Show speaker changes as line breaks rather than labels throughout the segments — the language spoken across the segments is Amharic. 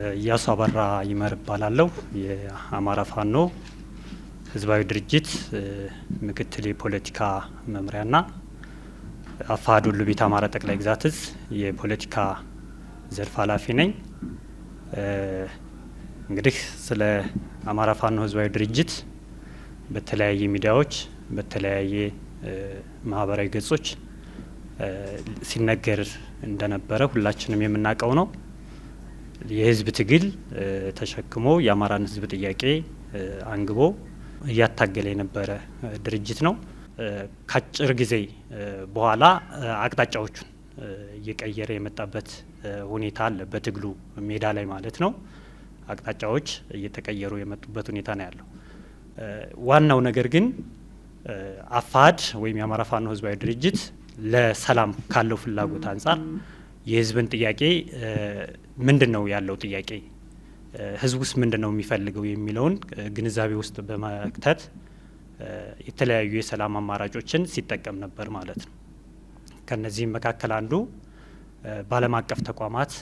እያሱ አበራ ይመር እባላለሁ። የአማራ ፋኖ ህዝባዊ ድርጅት ምክትል የፖለቲካ መምሪያና አፋሕድ ወሎ-ቤት አማራ ጠቅላይ ግዛት እዝ የፖለቲካ ዘርፍ ኃላፊ ነኝ። እንግዲህ ስለ አማራ ፋኖ ህዝባዊ ድርጅት በተለያየ ሚዲያዎች በተለያየ ማህበራዊ ገጾች ሲነገር እንደነበረ ሁላችንም የምናውቀው ነው። የህዝብ ትግል ተሸክሞ የአማራን ህዝብ ጥያቄ አንግቦ እያታገለ የነበረ ድርጅት ነው። ከአጭር ጊዜ በኋላ አቅጣጫዎቹን እየቀየረ የመጣበት ሁኔታ አለ። በትግሉ ሜዳ ላይ ማለት ነው። አቅጣጫዎች እየተቀየሩ የመጡበት ሁኔታ ነው ያለው። ዋናው ነገር ግን አፋሕድ ወይም የአማራ ፋኖ ህዝባዊ ድርጅት ለሰላም ካለው ፍላጎት አንጻር የህዝብን ጥያቄ ምንድነው ያለው ጥያቄ ህዝቡስ ምንድነው የሚፈልገው የሚለውን ግንዛቤ ውስጥ በመክተት የተለያዩ የሰላም አማራጮችን ሲጠቀም ነበር ማለት ነው። ከነዚህም መካከል አንዱ በዓለም አቀፍ ተቋማት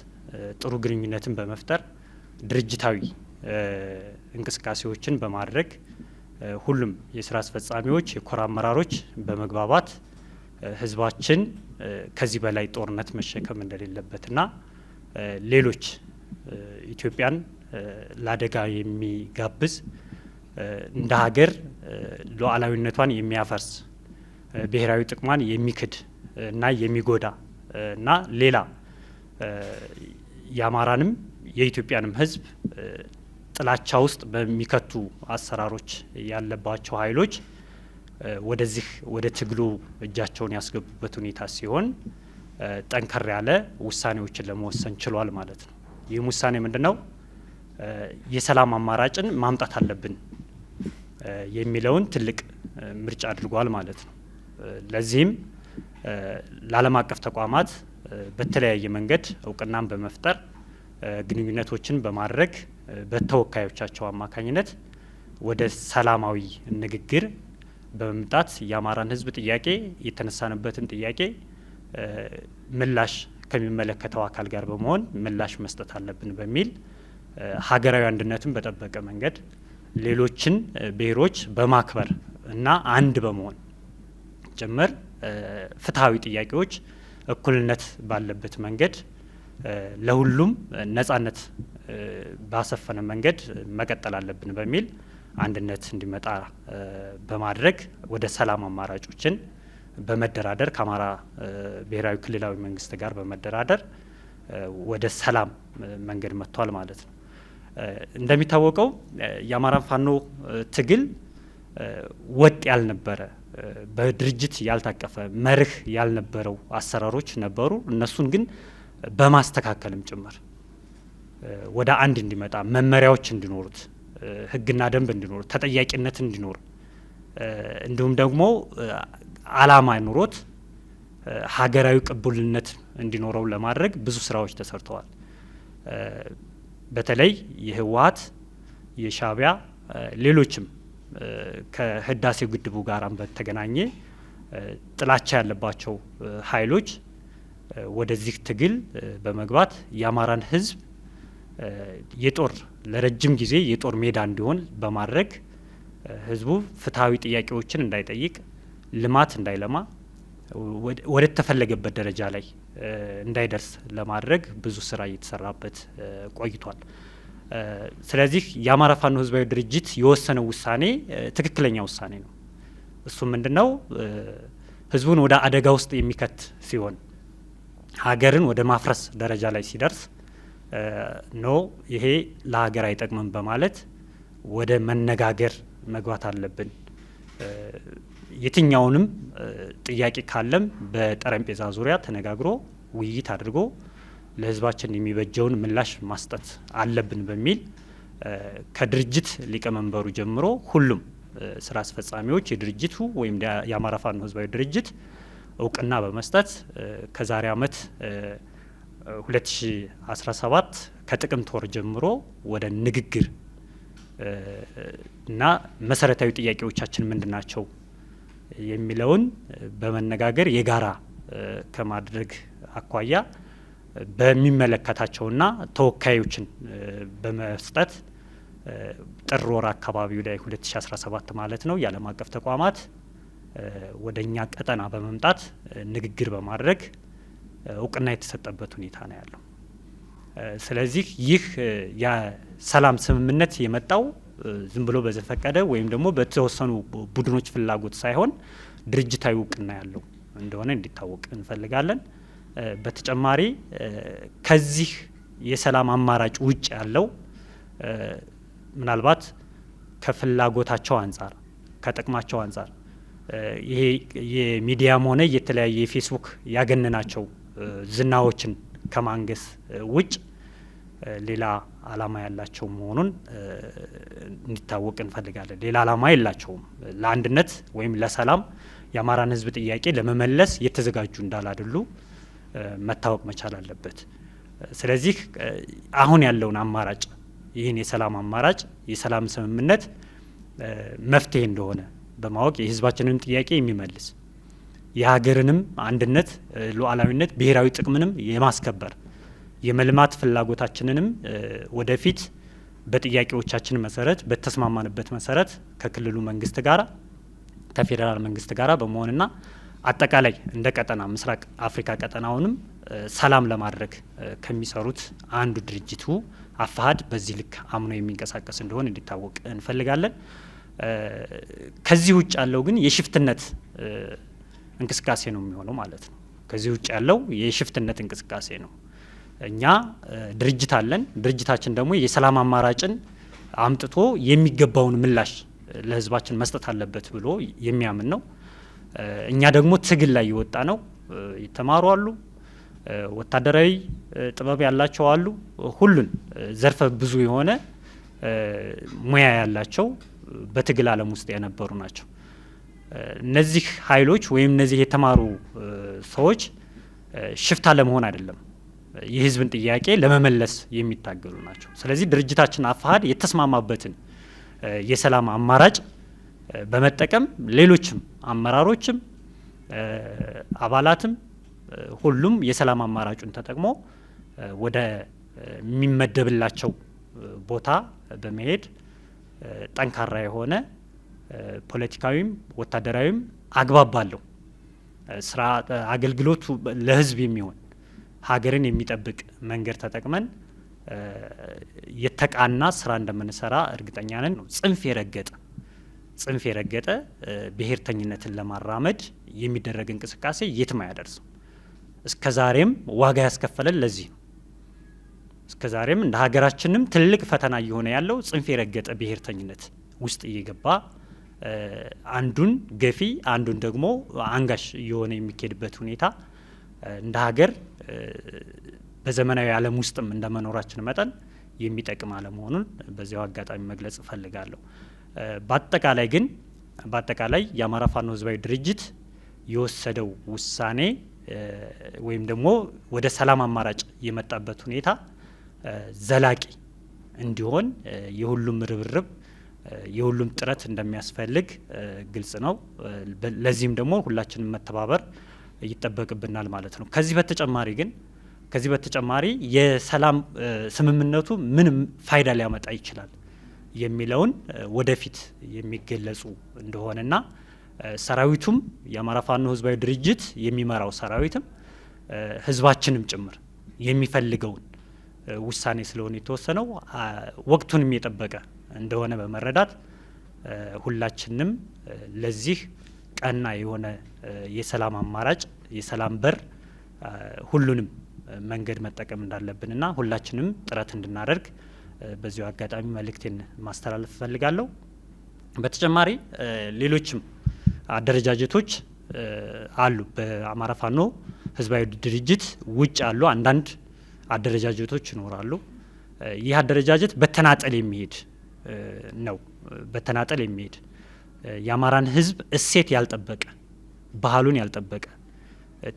ጥሩ ግንኙነትን በመፍጠር ድርጅታዊ እንቅስቃሴዎችን በማድረግ ሁሉም የስራ አስፈጻሚዎች፣ የኮር አመራሮች በመግባባት ህዝባችን ከዚህ በላይ ጦርነት መሸከም እንደሌለበትና ሌሎች ኢትዮጵያን ለአደጋ የሚጋብዝ እንደ ሀገር ሉዓላዊነቷን የሚያፈርስ ብሔራዊ ጥቅሟን የሚክድ እና የሚጎዳ እና ሌላ የአማራንም የኢትዮጵያንም ህዝብ ጥላቻ ውስጥ በሚከቱ አሰራሮች ያለባቸው ኃይሎች ወደዚህ ወደ ትግሉ እጃቸውን ያስገቡበት ሁኔታ ሲሆን ጠንከር ያለ ውሳኔዎችን ለመወሰን ችሏል ማለት ነው። ይህም ውሳኔ ምንድነው? የሰላም አማራጭን ማምጣት አለብን የሚለውን ትልቅ ምርጫ አድርጓል ማለት ነው። ለዚህም ለዓለም አቀፍ ተቋማት በተለያየ መንገድ እውቅናን በመፍጠር ግንኙነቶችን በማድረግ በተወካዮቻቸው አማካኝነት ወደ ሰላማዊ ንግግር በመምጣት የአማራን ህዝብ ጥያቄ የተነሳንበትን ጥያቄ ምላሽ ከሚመለከተው አካል ጋር በመሆን ምላሽ መስጠት አለብን በሚል ሀገራዊ አንድነትን በጠበቀ መንገድ ሌሎችን ብሔሮች በማክበር እና አንድ በመሆን ጭምር ፍትሐዊ ጥያቄዎች እኩልነት ባለበት መንገድ ለሁሉም ነጻነት ባሰፈነ መንገድ መቀጠል አለብን በሚል አንድነት እንዲመጣ በማድረግ ወደ ሰላም አማራጮችን በመደራደር ከአማራ ብሔራዊ ክልላዊ መንግስት ጋር በመደራደር ወደ ሰላም መንገድ መጥቷል ማለት ነው። እንደሚታወቀው የአማራ ፋኖ ትግል ወጥ ያልነበረ በድርጅት ያልታቀፈ መርህ ያልነበረው አሰራሮች ነበሩ። እነሱን ግን በማስተካከልም ጭምር ወደ አንድ እንዲመጣ መመሪያዎች እንዲኖሩት፣ ህግና ደንብ እንዲኖሩት፣ ተጠያቂነት እንዲኖር እንዲሁም ደግሞ አላማ ኑሮት ሀገራዊ ቅቡልነት እንዲኖረው ለማድረግ ብዙ ስራዎች ተሰርተዋል። በተለይ የህወሓት፣ የሻዕቢያ ሌሎችም ከህዳሴው ግድቡ ጋራም በተገናኘ ጥላቻ ያለባቸው ኃይሎች ወደዚህ ትግል በመግባት የአማራን ህዝብ የጦር ለረጅም ጊዜ የጦር ሜዳ እንዲሆን በማድረግ ህዝቡ ፍትሐዊ ጥያቄዎችን እንዳይጠይቅ፣ ልማት እንዳይለማ፣ ወደ ተፈለገበት ደረጃ ላይ እንዳይደርስ ለማድረግ ብዙ ስራ እየተሰራበት ቆይቷል። ስለዚህ የአማራ ፋኖ ህዝባዊ ድርጅት የወሰነው ውሳኔ ትክክለኛ ውሳኔ ነው። እሱ ምንድነው? ህዝቡን ወደ አደጋ ውስጥ የሚከት ሲሆን ሀገርን ወደ ማፍረስ ደረጃ ላይ ሲደርስ ኖ ይሄ ለሀገር አይጠቅምም በማለት ወደ መነጋገር መግባት አለብን። የትኛውንም ጥያቄ ካለም በጠረጴዛ ዙሪያ ተነጋግሮ ውይይት አድርጎ ለህዝባችን የሚበጀውን ምላሽ ማስጠት አለብን በሚል ከድርጅት ሊቀመንበሩ ጀምሮ ሁሉም ስራ አስፈጻሚዎች የድርጅቱ ወይም የአማራ ፋኖ ህዝባዊ ድርጅት እውቅና በመስጠት ከዛሬ አመት 2017 ከጥቅምት ወር ጀምሮ ወደ ንግግር እና መሰረታዊ ጥያቄዎቻችን ምንድናቸው የሚለውን በመነጋገር የጋራ ከማድረግ አኳያ በሚመለከታቸውና ተወካዮችን በመስጠት ጥር ወር አካባቢው ላይ 2017 ማለት ነው የዓለም አቀፍ ተቋማት ወደኛ ቀጠና በመምጣት ንግግር በማድረግ እውቅና የተሰጠበት ሁኔታ ነው ያለው። ስለዚህ ይህ የሰላም ስምምነት የመጣው ዝም ብሎ በዘፈቀደ ወይም ደግሞ በተወሰኑ ቡድኖች ፍላጎት ሳይሆን ድርጅታዊ እውቅና ያለው እንደሆነ እንዲታወቅ እንፈልጋለን። በተጨማሪ ከዚህ የሰላም አማራጭ ውጭ ያለው ምናልባት ከፍላጎታቸው አንጻር ከጥቅማቸው አንጻር ይሄ የሚዲያም ሆነ የተለያየ የፌስቡክ ያገነናቸው ዝናዎችን ከማንገስ ውጭ ሌላ አላማ ያላቸው መሆኑን እንዲታወቅ እንፈልጋለን። ሌላ አላማ የላቸውም። ለአንድነት ወይም ለሰላም የአማራን ሕዝብ ጥያቄ ለመመለስ የተዘጋጁ እንዳላደሉ መታወቅ መቻል አለበት። ስለዚህ አሁን ያለውን አማራጭ ይህን የሰላም አማራጭ የሰላም ስምምነት መፍትሄ እንደሆነ በማወቅ የሕዝባችንን ጥያቄ የሚመልስ የሀገርንም አንድነት፣ ሉዓላዊነት፣ ብሔራዊ ጥቅምንም የማስከበር የመልማት ፍላጎታችንንም ወደፊት በጥያቄዎቻችን መሰረት በተስማማንበት መሰረት ከክልሉ መንግስት ጋራ ከፌዴራል መንግስት ጋራ በመሆንና አጠቃላይ እንደ ቀጠና ምስራቅ አፍሪካ ቀጠናውንም ሰላም ለማድረግ ከሚሰሩት አንዱ ድርጅቱ አፋሕድ በዚህ ልክ አምኖ የሚንቀሳቀስ እንደሆነ እንዲታወቅ እንፈልጋለን። ከዚህ ውጭ ያለው ግን የሽፍትነት እንቅስቃሴ ነው የሚሆነው ማለት ነው። ከዚህ ውጭ ያለው የሽፍትነት እንቅስቃሴ ነው። እኛ ድርጅት አለን። ድርጅታችን ደግሞ የሰላም አማራጭን አምጥቶ የሚገባውን ምላሽ ለህዝባችን መስጠት አለበት ብሎ የሚያምን ነው። እኛ ደግሞ ትግል ላይ የወጣ ነው። የተማሩ አሉ፣ ወታደራዊ ጥበብ ያላቸው አሉ፣ ሁሉን ዘርፈ ብዙ የሆነ ሙያ ያላቸው በትግል ዓለም ውስጥ የነበሩ ናቸው። እነዚህ ኃይሎች ወይም እነዚህ የተማሩ ሰዎች ሽፍታ ለመሆን አይደለም፣ የህዝብን ጥያቄ ለመመለስ የሚታገሉ ናቸው። ስለዚህ ድርጅታችን አፋሕድ የተስማማበትን የሰላም አማራጭ በመጠቀም ሌሎችም አመራሮችም አባላትም ሁሉም የሰላም አማራጩን ተጠቅሞ ወደ የሚመደብላቸው ቦታ በመሄድ ጠንካራ የሆነ ፖለቲካዊም ወታደራዊም አግባብ ባለው ስራ አገልግሎቱ ለህዝብ የሚሆን ሀገርን የሚጠብቅ መንገድ ተጠቅመን የተቃና ስራ እንደምንሰራ እርግጠኛ ነን። ጽንፍ የረገጠ ብሔርተኝነትን ለማራመድ የሚደረግ እንቅስቃሴ የትም አያደርስም። እስከዛሬም ዋጋ ያስከፈለን ለዚህ ነው። እስከዛሬም እንደ ሀገራችንም ትልቅ ፈተና እየሆነ ያለው ጽንፍ የረገጠ ብሔርተኝነት ውስጥ እየገባ አንዱን ገፊ አንዱን ደግሞ አንጋሽ እየሆነ የሚካሄድበት ሁኔታ እንደ ሀገር በዘመናዊ ዓለም ውስጥም እንደመኖራችን መጠን የሚጠቅም አለመሆኑን በዚያው አጋጣሚ መግለጽ እፈልጋለሁ። በአጠቃላይ የአማራ ፋኖ ህዝባዊ ድርጅት የወሰደው ውሳኔ ወይም ደግሞ ወደ ሰላም አማራጭ የመጣበት ሁኔታ ዘላቂ እንዲሆን የሁሉም ርብርብ የሁሉም ጥረት እንደሚያስፈልግ ግልጽ ነው። ለዚህም ደግሞ ሁላችንም መተባበር ይጠበቅብናል ማለት ነው። ከዚህ በተጨማሪ የሰላም ስምምነቱ ምንም ፋይዳ ሊያመጣ ይችላል የሚለውን ወደፊት የሚገለጹ እንደሆነና ሰራዊቱም የአማራ ፋኖ ህዝባዊ ድርጅት የሚመራው ሰራዊትም ህዝባችንም ጭምር የሚፈልገውን ውሳኔ ስለሆነ የተወሰነው ወቅቱንም የጠበቀ እንደሆነ በመረዳት ሁላችንም ለዚህ ቀና የሆነ የሰላም አማራጭ የሰላም በር ሁሉንም መንገድ መጠቀም እንዳለብንና ሁላችንም ጥረት እንድናደርግ በዚሁ አጋጣሚ መልእክቴን ማስተላለፍ እፈልጋለሁ። በተጨማሪ ሌሎችም አደረጃጀቶች አሉ። በአማራ ፋኖ ህዝባዊ ድርጅት ውጭ ያሉ አንዳንድ አደረጃጀቶች ይኖራሉ። ይህ አደረጃጀት በተናጠል የሚሄድ ነው። በተናጠል የሚሄድ የአማራን ህዝብ እሴት ያልጠበቀ ባህሉን ያልጠበቀ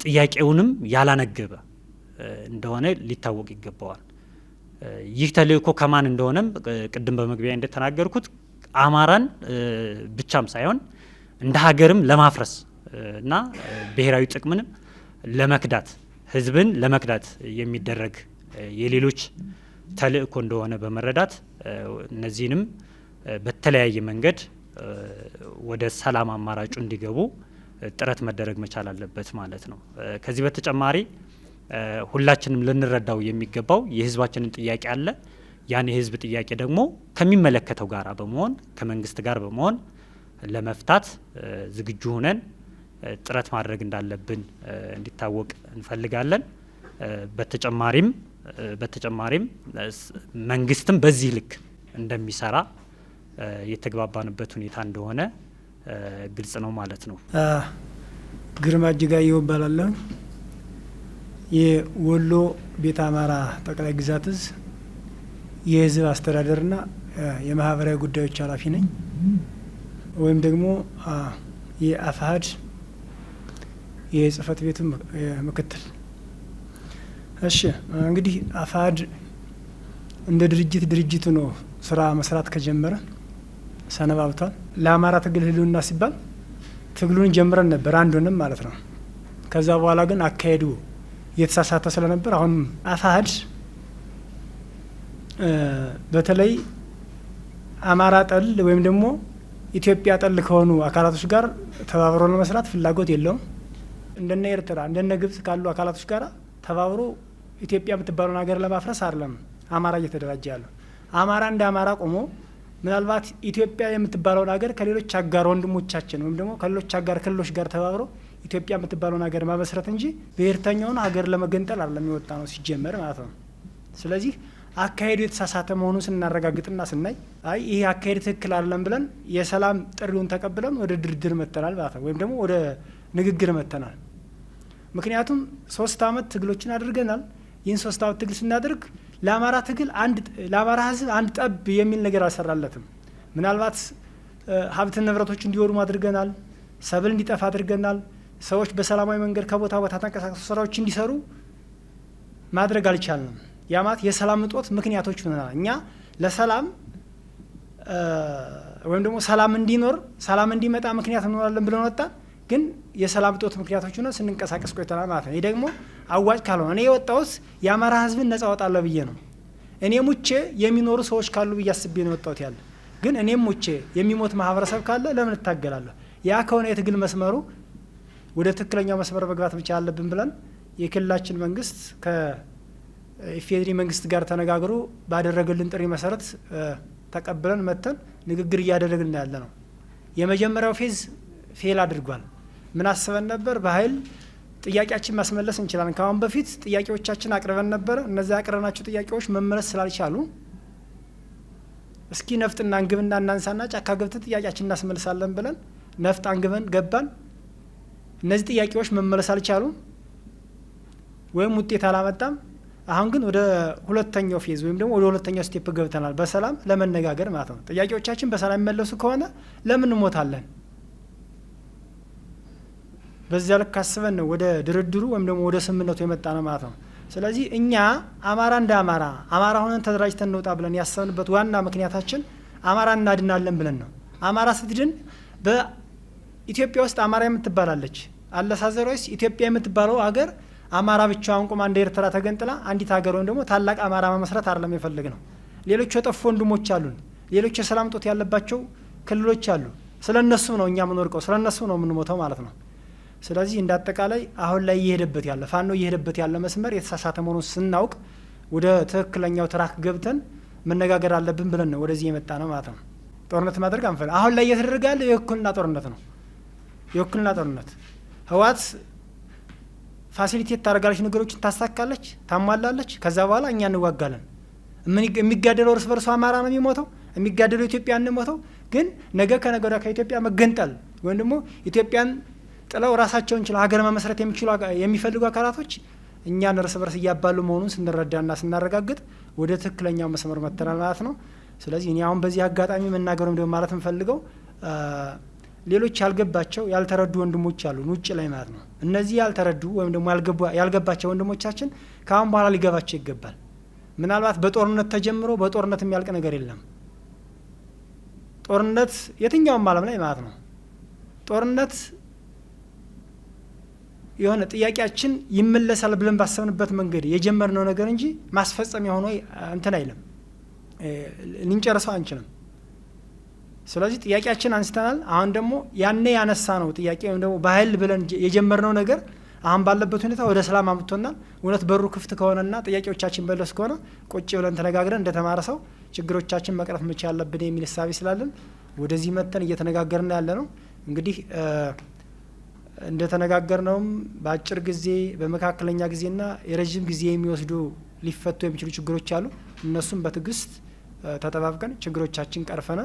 ጥያቄውንም ያላነገበ እንደሆነ ሊታወቅ ይገባዋል። ይህ ተልእኮ ከማን እንደሆነም ቅድም በመግቢያ እንደተናገርኩት አማራን ብቻም ሳይሆን እንደ ሀገርም ለማፍረስ እና ብሔራዊ ጥቅምንም ለመክዳት ህዝብን ለመክዳት የሚደረግ የሌሎች ተልእኮ እንደሆነ በመረዳት እነዚህንም በተለያየ መንገድ ወደ ሰላም አማራጩ እንዲገቡ ጥረት መደረግ መቻል አለበት ማለት ነው። ከዚህ በተጨማሪ ሁላችንም ልንረዳው የሚገባው የህዝባችንን ጥያቄ አለ። ያን የህዝብ ጥያቄ ደግሞ ከሚመለከተው ጋር በመሆን ከመንግስት ጋር በመሆን ለመፍታት ዝግጁ ሆነን ጥረት ማድረግ እንዳለብን እንዲታወቅ እንፈልጋለን። በተጨማሪም መንግስትም በዚህ ልክ እንደሚሰራ የተግባባንበት ሁኔታ እንደሆነ ግልጽ ነው ማለት ነው።
ግርማ እጅጋየሁ እባላለሁ። የወሎ ቤተ አማራ ጠቅላይ ግዛት እዝ የህዝብ አስተዳደርና የማህበራዊ ጉዳዮች ኃላፊ ነኝ፣ ወይም ደግሞ የአፋሕድ የጽህፈት ቤቱ ምክትል። እሺ እንግዲህ አፋሕድ እንደ ድርጅቱ ነው ስራ መስራት ከጀመረ ሰነባብቷል። ለአማራ ትግል ህልውና ሲባል ትግሉን ጀምረን ነበር አንዱንም ማለት ነው። ከዛ በኋላ ግን አካሄዱ የተሳሳተ ስለነበር አሁን አፋሕድ በተለይ አማራ ጠል ወይም ደግሞ ኢትዮጵያ ጠል ከሆኑ አካላቶች ጋር ተባብሮ ለመስራት ፍላጎት የለውም። እንደነ ኤርትራ እንደነ ግብጽ ካሉ አካላቶች ጋር ተባብሮ ኢትዮጵያ የምትባለውን ሀገር ለማፍረስ አይደለም አማራ እየተደራጀ ያለው። አማራ እንደ አማራ ቆሞ ምናልባት ኢትዮጵያ የምትባለውን ሀገር ከሌሎች አጋር ወንድሞቻችን ወይም ደግሞ ከሌሎች አጋር ክልሎች ጋር ተባብሮ ኢትዮጵያ የምትባለውን ሀገር ማመስረት እንጂ ብሔርተኛውን ሀገር ለመገንጠል አይደለም የወጣ ነው ሲጀመር ማለት ነው። ስለዚህ አካሄዱ የተሳሳተ መሆኑን ስናረጋግጥና ስናይ አይ ይሄ አካሄድ ትክክል አይደለም ብለን የሰላም ጥሪውን ተቀብለን ወደ ድርድር መተናል ማለት ነው፣ ወይም ደግሞ ወደ ንግግር መተናል። ምክንያቱም 3 አመት ትግሎችን አድርገናል። ይህን 3 አመት ትግል ስናደርግ ለአማራ ትግል ለአማራ ህዝብ አንድ ጠብ የሚል ነገር አልሰራለትም። ምናልባት ሀብት ንብረቶች እንዲወድሙ አድርገናል፣ ሰብል እንዲጠፋ አድርገናል። ሰዎች በሰላማዊ መንገድ ከቦታ ቦታ ተንቀሳቅሰው ስራዎች እንዲሰሩ ማድረግ አልቻልንም። ያማት የሰላም እጦት ምክንያቶች ሆነናል። እኛ ለሰላም ወይም ደግሞ ሰላም እንዲኖር ሰላም እንዲመጣ ምክንያት እንሆናለን ብለን ወጣን። ግን የሰላም እጦት ምክንያቶች ሆነ ስንንቀሳቀስ ቆይተናል ማለት ነው። ይህ ደግሞ አዋጭ ካልሆነ እኔ የወጣሁት የአማራ ህዝብን ነጻ አወጣለሁ ብዬ ነው። እኔ ሙቼ የሚኖሩ ሰዎች ካሉ ብዬ አስቤ ነው የወጣሁት ያለ። ግን እኔም ሙቼ የሚሞት ማህበረሰብ ካለ ለምን እታገላለሁ? ያ ከሆነ የትግል መስመሩ ወደ ትክክለኛው መስመር መግባት ብቻ አለብን ብለን የክልላችን መንግስት ከኢፌዴሪ መንግስት ጋር ተነጋግሮ ባደረገልን ጥሪ መሰረት ተቀብለን መተን ንግግር እያደረግን ያለ ነው። የመጀመሪያው ፌዝ ፌል አድርጓል። ምን አስበን ነበር? በኃይል ጥያቄያችን ማስመለስ እንችላለን። ከአሁን በፊት ጥያቄዎቻችን አቅርበን ነበር። እነዚያ ያቀረብናቸው ጥያቄዎች መመለስ ስላልቻሉ እስኪ ነፍጥና አንግብና እናንሳና ጫካ ገብተን ጥያቄያችን እናስመልሳለን ብለን ነፍጥ አንግበን ገባን። እነዚህ ጥያቄዎች መመለስ አልቻሉም ወይም ውጤት አላመጣም። አሁን ግን ወደ ሁለተኛው ፌዝ ወይም ደግሞ ወደ ሁለተኛው ስቴፕ ገብተናል፣ በሰላም ለመነጋገር ማለት ነው። ጥያቄዎቻችን በሰላም የሚመለሱ ከሆነ ለምን እንሞታለን? በዚያ ልክ አስበን ነው ወደ ድርድሩ ወይም ደግሞ ወደ ስምምነቱ የመጣ ነው ማለት ነው። ስለዚህ እኛ አማራ እንደ አማራ ሆነን ተደራጅተን እንውጣ ብለን ያሰብንበት ዋና ምክንያታችን አማራ እናድናለን ብለን ነው። አማራ ስትድን በኢትዮጵያ ውስጥ አማራ የምትባላለች አለሳዘሮች ኢትዮጵያ የምትባለው ሀገር አማራ ብቻዋን ቆማ እንደ ኤርትራ ተገንጥላ አንዲት ሀገር ወይም ደግሞ ታላቅ አማራ መመስረት አይደለም የፈለግ ነው። ሌሎች የጠፉ ወንድሞች አሉን። ሌሎች የሰላም እጦት ያለባቸው ክልሎች አሉ። ስለነሱ ነው እኛ የምንወርቀው፣ ስለነሱ ነው የምንሞተው ማለት ነው። ስለዚህ እንደ አጠቃላይ አሁን ላይ እየሄደበት ያለ ፋኖ እየሄደበት ያለ መስመር የተሳሳተ መሆኑን ስናውቅ ወደ ትክክለኛው ትራክ ገብተን መነጋገር አለብን ብለን ነው ወደዚህ የመጣ ነው ማለት ነው። ጦርነት ማድረግ አንፈልግ። አሁን ላይ እየተደረገ ያለ የውክልና ጦርነት ነው። የውክልና ጦርነት ህወሓት ፋሲሊቴት ታደርጋለች፣ ነገሮችን ታሳካለች፣ ታሟላለች። ከዛ በኋላ እኛ እንዋጋለን። የሚጋደለው እርስ በርሱ አማራ ነው የሚሞተው፣ የሚጋደለው ኢትዮጵያ እንሞተው። ግን ነገ ከነገ ወዲያ ከኢትዮጵያ መገንጠል ወይም ደግሞ ኢትዮጵያን ጥለው ራሳቸውን ችለው ሀገር መመስረት የሚፈልጉ አካላቶች እኛን እርስ በርስ እያባሉ መሆኑን ስንረዳና ስናረጋግጥ ወደ ትክክለኛው መስመር መተናል ማለት ነው። ስለዚህ እኔ አሁን በዚህ አጋጣሚ መናገሩም ደግሞ ማለት እንፈልገው ሌሎች ያልገባቸው ያልተረዱ ወንድሞች አሉ ውጭ ላይ ማለት ነው። እነዚህ ያልተረዱ ወይም ደግሞ ያልገባቸው ወንድሞቻችን ከአሁን በኋላ ሊገባቸው ይገባል። ምናልባት በጦርነት ተጀምሮ በጦርነት የሚያልቅ ነገር የለም። ጦርነት የትኛውም ዓለም ላይ ማለት ነው ጦርነት የሆነ ጥያቄያችን ይመለሳል ብለን ባሰብንበት መንገድ የጀመርነው ነገር እንጂ ማስፈጸሚያ ሆኖ እንትን አይልም፣ ልንጨርሰው አንችልም። ስለዚህ ጥያቄያችን አንስተናል። አሁን ደግሞ ያኔ ያነሳ ነው ጥያቄ ወይም ደግሞ በኃይል ብለን የጀመርነው ነገር አሁን ባለበት ሁኔታ ወደ ሰላም አምጥቶናል። እውነት በሩ ክፍት ከሆነና ጥያቄዎቻችን በለስ ከሆነ ቁጭ ብለን ተነጋግረን እንደተማረ ሰው ችግሮቻችን መቅረፍ መቻል ያለብን የሚል ሀሳብ ስላለን ወደዚህ መተን እየተነጋገርን ያለ ነው። እንግዲህ እንደተነጋገርነውም በአጭር ጊዜ በመካከለኛ ጊዜና የረጅም ጊዜ የሚወስዱ ሊፈቱ የሚችሉ ችግሮች አሉ። እነሱም በትዕግስት ተጠባብቀን ችግሮቻችን ቀርፈነ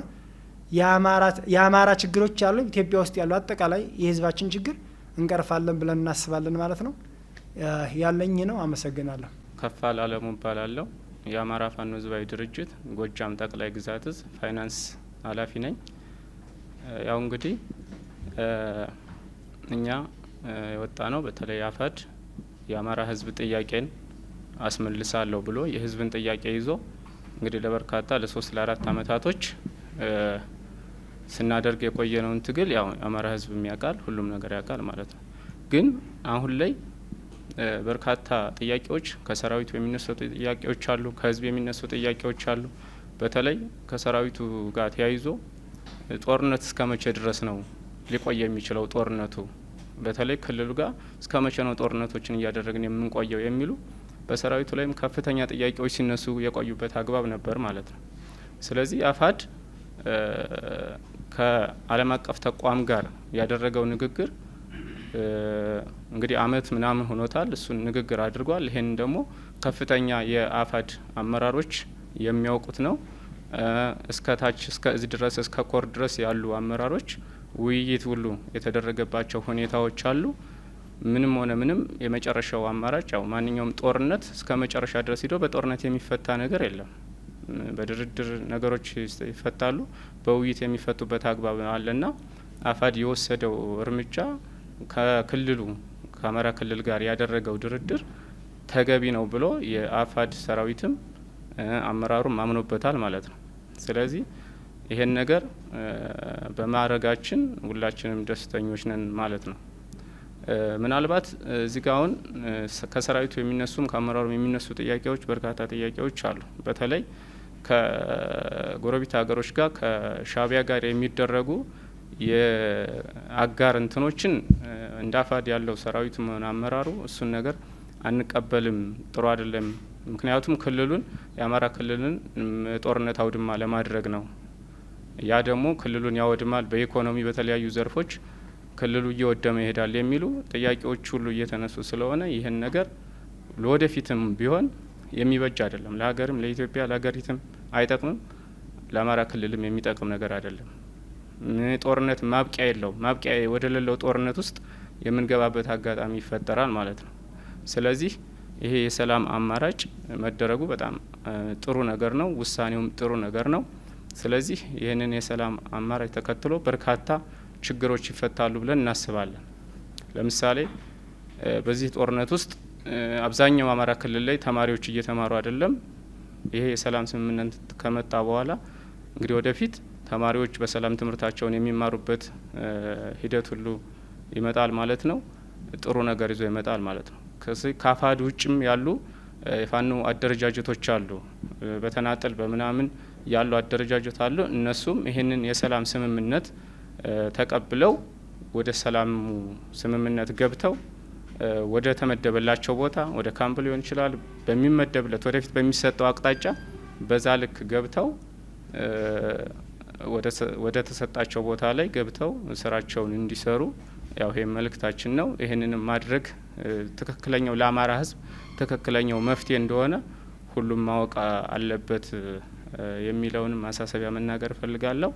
የአማራ ችግሮች አሉ ኢትዮጵያ ውስጥ ያሉ አጠቃላይ የህዝባችን ችግር እንቀርፋለን ብለን እናስባለን ማለት ነው። ያለኝ ነው። አመሰግናለሁ።
ከፋል አለሙ እባላለሁ። የአማራ ፋኖ ህዝባዊ ድርጅት ጎጃም ጠቅላይ ግዛት እዝ ፋይናንስ ኃላፊ ነኝ። ያው እንግዲህ እኛ የወጣ ነው በተለይ አፋድ የአማራ ህዝብ ጥያቄን አስመልሳለሁ ብሎ የህዝብን ጥያቄ ይዞ እንግዲህ ለበርካታ ለ3 ለ4 አመታቶች ስናደርግ የቆየነውን ትግል ያው አማራ ህዝብ የሚያውቃል፣ ሁሉም ነገር ያውቃል ማለት ነው። ግን አሁን ላይ በርካታ ጥያቄዎች ከሰራዊቱ የሚነሱ ጥያቄዎች አሉ፣ ከህዝብ የሚነሱ ጥያቄዎች አሉ። በተለይ ከሰራዊቱ ጋር ተያይዞ ጦርነት እስከ መቼ ድረስ ነው ሊቆይ የሚችለው? ጦርነቱ በተለይ ክልሉ ጋር እስከ መቼ ነው ጦርነቶችን እያደረግን የምንቆየው የሚሉ በሰራዊቱ ላይም ከፍተኛ ጥያቄዎች ሲነሱ የቆዩበት አግባብ ነበር ማለት ነው። ስለዚህ አፋድ ከዓለም አቀፍ ተቋም ጋር ያደረገው ንግግር እንግዲህ አመት ምናምን ሆኖታል። እሱን ንግግር አድርጓል። ይሄን ደግሞ ከፍተኛ የአፋድ አመራሮች የሚያውቁት ነው። እስከ ታች እስከ እዚህ ድረስ እስከ ኮር ድረስ ያሉ አመራሮች ውይይት ሁሉ የተደረገባቸው ሁኔታዎች አሉ። ምንም ሆነ ምንም የመጨረሻው አማራጭ ያው ማንኛውም ጦርነት እስከ መጨረሻ ድረስ ሄዶ በጦርነት የሚፈታ ነገር የለም። በድርድር ነገሮች ይፈታሉ፣ በውይይት የሚፈቱበት አግባብ አለና አፋድ የወሰደው እርምጃ ከክልሉ ከአማራ ክልል ጋር ያደረገው ድርድር ተገቢ ነው ብሎ የአፋድ ሰራዊትም አመራሩም አምኖበታል ማለት ነው። ስለዚህ ይሄን ነገር በማድረጋችን ሁላችንም ደስተኞች ነን ማለት ነው። ምናልባት እዚህ ጋር አሁን ከሰራዊቱ የሚነሱም ከአመራሩም የሚነሱ ጥያቄዎች በርካታ ጥያቄዎች አሉ። በተለይ ከጎረቤት ሀገሮች ጋር ከሻቢያ ጋር የሚደረጉ የአጋር እንትኖችን እንደ አፋድ ያለው ሰራዊቱ ሆነ አመራሩ እሱን ነገር አንቀበልም፣ ጥሩ አይደለም። ምክንያቱም ክልሉን የአማራ ክልልን ጦርነት አውድማ ለማድረግ ነው። ያ ደግሞ ክልሉን ያወድማል፣ በኢኮኖሚ በተለያዩ ዘርፎች ክልሉ እየወደመ ይሄዳል የሚሉ ጥያቄዎች ሁሉ እየተነሱ ስለሆነ ይህን ነገር ለወደፊትም ቢሆን የሚበጅ አይደለም። ለሀገርም ለኢትዮጵያ ለሀገሪትም አይጠቅምም፣ ለአማራ ክልልም የሚጠቅም ነገር አይደለም። ጦርነት ማብቂያ የለውም። ማብቂያ ወደ ሌለው ጦርነት ውስጥ የምንገባበት አጋጣሚ ይፈጠራል ማለት ነው። ስለዚህ ይሄ የሰላም አማራጭ መደረጉ በጣም ጥሩ ነገር ነው። ውሳኔውም ጥሩ ነገር ነው። ስለዚህ ይህንን የሰላም አማራጭ ተከትሎ በርካታ ችግሮች ይፈታሉ ብለን እናስባለን። ለምሳሌ በዚህ ጦርነት ውስጥ አብዛኛው አማራ ክልል ላይ ተማሪዎች እየተማሩ አይደለም። ይሄ የሰላም ስምምነት ከመጣ በኋላ እንግዲህ ወደፊት ተማሪዎች በሰላም ትምህርታቸውን የሚማሩበት ሂደት ሁሉ ይመጣል ማለት ነው። ጥሩ ነገር ይዞ ይመጣል ማለት ነው። ከአፋድ ውጭም ያሉ የፋኖ አደረጃጀቶች አሉ። በተናጠል በምናምን ያሉ አደረጃጀት አሉ። እነሱም ይህንን የሰላም ስምምነት ተቀብለው ወደ ሰላሙ ስምምነት ገብተው ወደ ተመደበላቸው ቦታ ወደ ካምፕ ሊሆን ይችላል በሚመደብለት ወደፊት በሚሰጠው አቅጣጫ በዛ ልክ ገብተው ወደ ተሰጣቸው ቦታ ላይ ገብተው ስራቸውን እንዲሰሩ ያው ይሄ መልእክታችን ነው። ይህንንም ማድረግ ትክክለኛው ለአማራ ሕዝብ ትክክለኛው መፍትሄ እንደሆነ ሁሉም ማወቅ አለበት የሚለውንም ማሳሰቢያ መናገር እፈልጋለሁ።